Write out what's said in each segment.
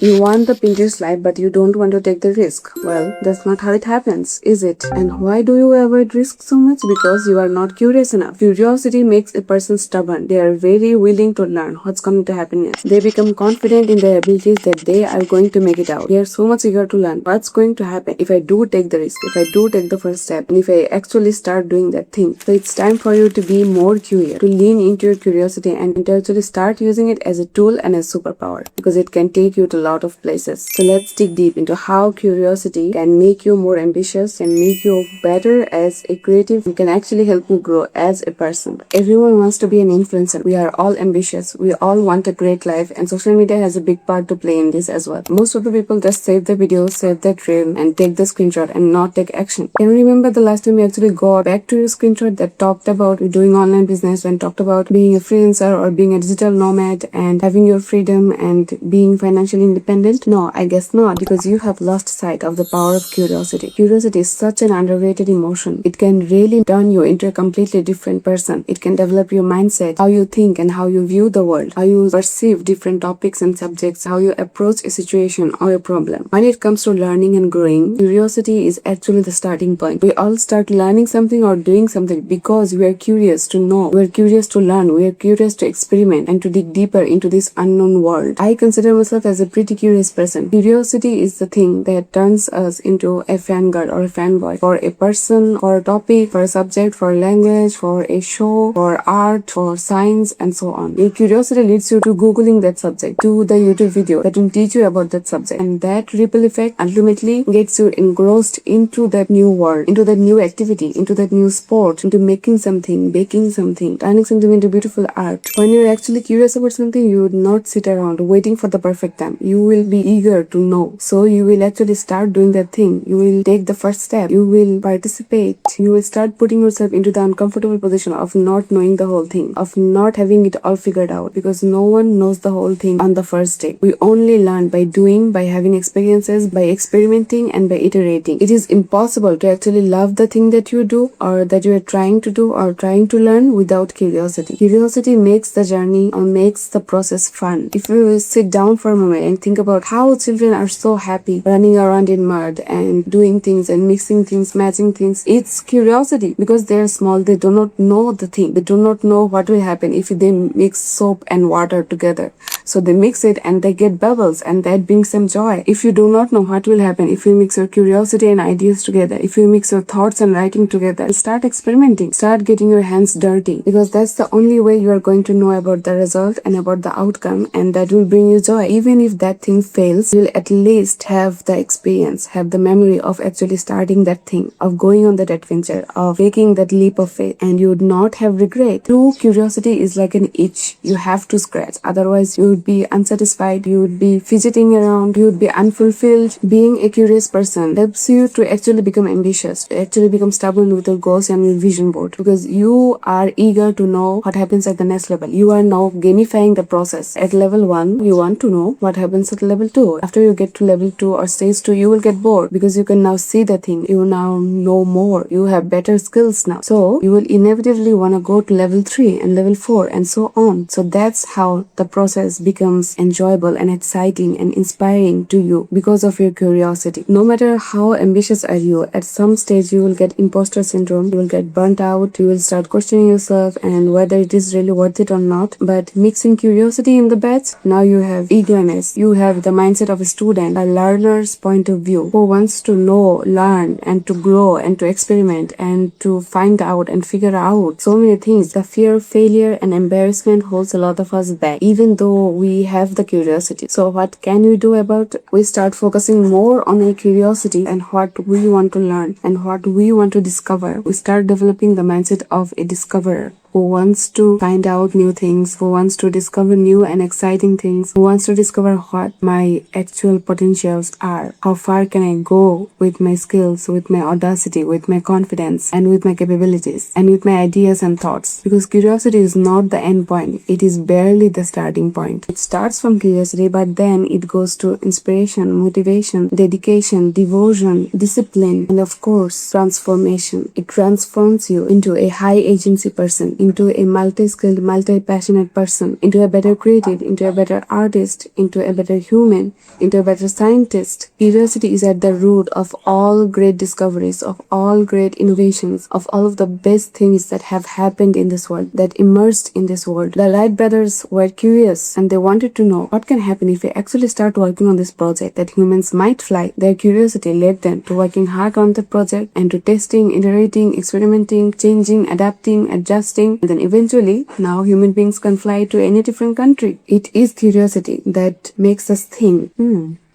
You want the Pinterest life, but you don't want to take the risk. Well, that's not how it happens, is it? And why do you avoid risk so much? Because you are not curious enough. Curiosity makes a person stubborn. They are very willing to learn what's coming to happen next. They become confident in their abilities that they are going to make it out. They are so much eager to learn what's going to happen if I do take the risk, if I do take the first step, and if I actually start doing that thing. So it's time for you to be more curious, to lean into your curiosity and to actually start using it as a tool and a superpower, because it can take you to lot of places. So let's dig deep into how curiosity can make you more ambitious, can make you better as a creative, and can actually help you grow as a person. Everyone wants to be an influencer. We are all ambitious. We all want a great life, and social media has a big part to play in this as well. Most of the people just save the videos, save the reel, and take the screenshot and not take action. Can you remember the last time you actually got back to your screenshot that talked about doing online business, and talked about being a freelancer or being a digital nomad and having your freedom and being financially independent? No, I guess not, because you have lost sight of the power of curiosity. Curiosity is such an underrated emotion. It can really turn you into a completely different person. It can develop your mindset, how you think and how you view the world, how you perceive different topics and subjects, how you approach a situation or a problem. When it comes to learning and growing, curiosity is actually the starting point. We all start learning something or doing something because we are curious to know, we are curious to learn, we are curious to experiment and to dig deeper into this unknown world. I consider myself as a pretty curious person. Curiosity is the thing that turns us into a fangirl or a fanboy for a person, for a topic, for a subject, for a language, for a show, for art, for science, and so on. Your curiosity leads you to Googling that subject, to the YouTube video that will teach you about that subject, and that ripple effect ultimately gets you engrossed into that new world, into that new activity, into that new sport, into making something, baking something, turning something into beautiful art. When you're actually curious about something, you would not sit around waiting for the perfect time. You will be eager to know. So you will actually start doing that thing. You will take the first step. You will participate. You will start putting yourself into the uncomfortable position of not knowing the whole thing, of not having it all figured out, because no one knows the whole thing on the first day. We only learn by doing, by having experiences, by experimenting, and by iterating. It is impossible to actually love the thing that you do or that you are trying to do or trying to learn without curiosity. Curiosity makes the journey or makes the process fun. If you sit down for a moment and think about how children are so happy running around in mud and doing things and mixing things, matching things, it's curiosity, because they're small. They do not know the thing. They do not know what will happen if they mix soap and water together. So they mix it and they get bubbles, and that brings them joy. If you do not know what will happen if you mix your curiosity and ideas together, if you mix your thoughts and writing together, start experimenting, start getting your hands dirty, because that's the only way you are going to know about the result and about the outcome, and that will bring you joy. Even if that thing fails, you'll at least have the experience, have the memory of actually starting that thing, of going on that adventure, of taking that leap of faith, and you would not have regret. True curiosity is like an itch you have to scratch, otherwise you would be unsatisfied, you would be fidgeting around, you would be unfulfilled. Being a curious person helps you to actually become ambitious, to actually become stubborn with your goals and your vision board, because you are eager to know what happens at the next level. You are now gamifying the process. At level 1, you want to know what happens at level 2. After you get to level 2 or stage 2, you will get bored, because you can now see the thing. You now know more. You have better skills now. So you will inevitably want to go to level 3 and level 4 and so on. So that's how the process becomes enjoyable and exciting and inspiring to you, because of your curiosity. No matter how ambitious are you, at some stage you will get imposter syndrome, you will get burnt out, you will start questioning yourself and whether it is really worth it or not. But mixing curiosity in the batch, now you have eagerness, you have the mindset of a student, a learner's point of view, who wants to know, learn, and to grow and to experiment and to find out and figure out so many things. The fear of failure and embarrassment holds a lot of us back, even though we have the curiosity. So what can we do about it? We start focusing more on our curiosity and what we want to learn and what we want to discover. We start developing the mindset of a discoverer, who wants to find out new things, who wants to discover new and exciting things, who wants to discover what my actual potentials are. How far can I go with my skills, with my audacity, with my confidence, and with my capabilities, and with my ideas and thoughts. Because curiosity is not the end point. It is barely the starting point. It starts from curiosity, but then it goes to inspiration, motivation, dedication, devotion, discipline, and of course, transformation. It transforms you into a high agency person, into a multi-skilled, multi-passionate person, into a better creative, into a better artist, into a better human, into a better scientist. Curiosity is at the root of all great discoveries, of all great innovations, of all of the best things that have happened in this world, that immersed in this world. The Wright brothers were curious and they wanted to know what can happen if we actually start working on this project, that humans might fly. Their curiosity led them to working hard on the project and to testing, iterating, experimenting, changing, adapting, adjusting, and then eventually now human beings can fly to any different country. It is curiosity that makes us think,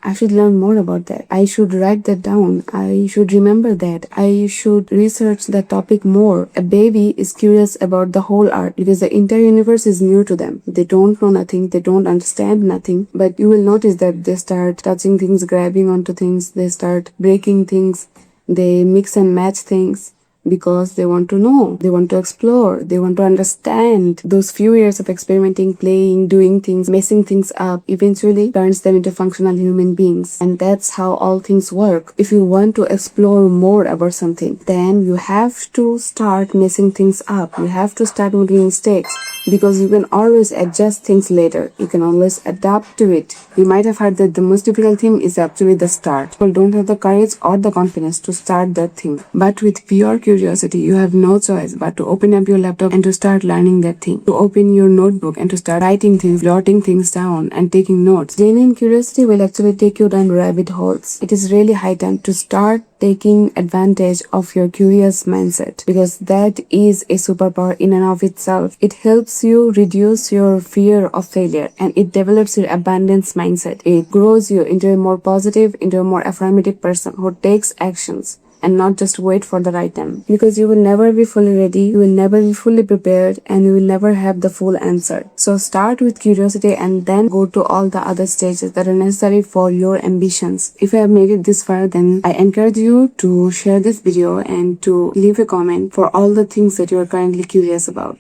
I should learn more about that. I should write that down. I should remember that. I should research that topic more. A baby is curious about the whole earth because the entire universe is new to them. They don't know nothing. They don't understand nothing. But you will notice that they start touching things, grabbing onto things. They start breaking things. They mix and match things. Because they want to know, they want to explore, they want to understand. Those few years of experimenting, playing, doing things, messing things up eventually turns them into functional human beings. And that's how all things work. If you want to explore more about something, then you have to start messing things up. You have to start making mistakes. Because you can always adjust things later. You can always adapt to it. You might have heard that the most difficult thing is actually the start. People don't have the courage or the confidence to start that thing. But with pure curiosity, you have no choice but to open up your laptop and to start learning that thing. To open your notebook and to start writing things, jotting things down and taking notes. Genuine curiosity will actually take you down rabbit holes. It is really high time to start taking advantage of your curious mindset, because that is a superpower in and of itself. It helps you reduce your fear of failure and it develops your abundance mindset. It grows you into a more positive, into a more affirmative person who takes actions and not just wait for the right time. Because you will never be fully ready, you will never be fully prepared, and you will never have the full answer. So start with curiosity and then go to all the other stages that are necessary for your ambitions. If you have made it this far, then I encourage you to share this video and to leave a comment for all the things that you are currently curious about.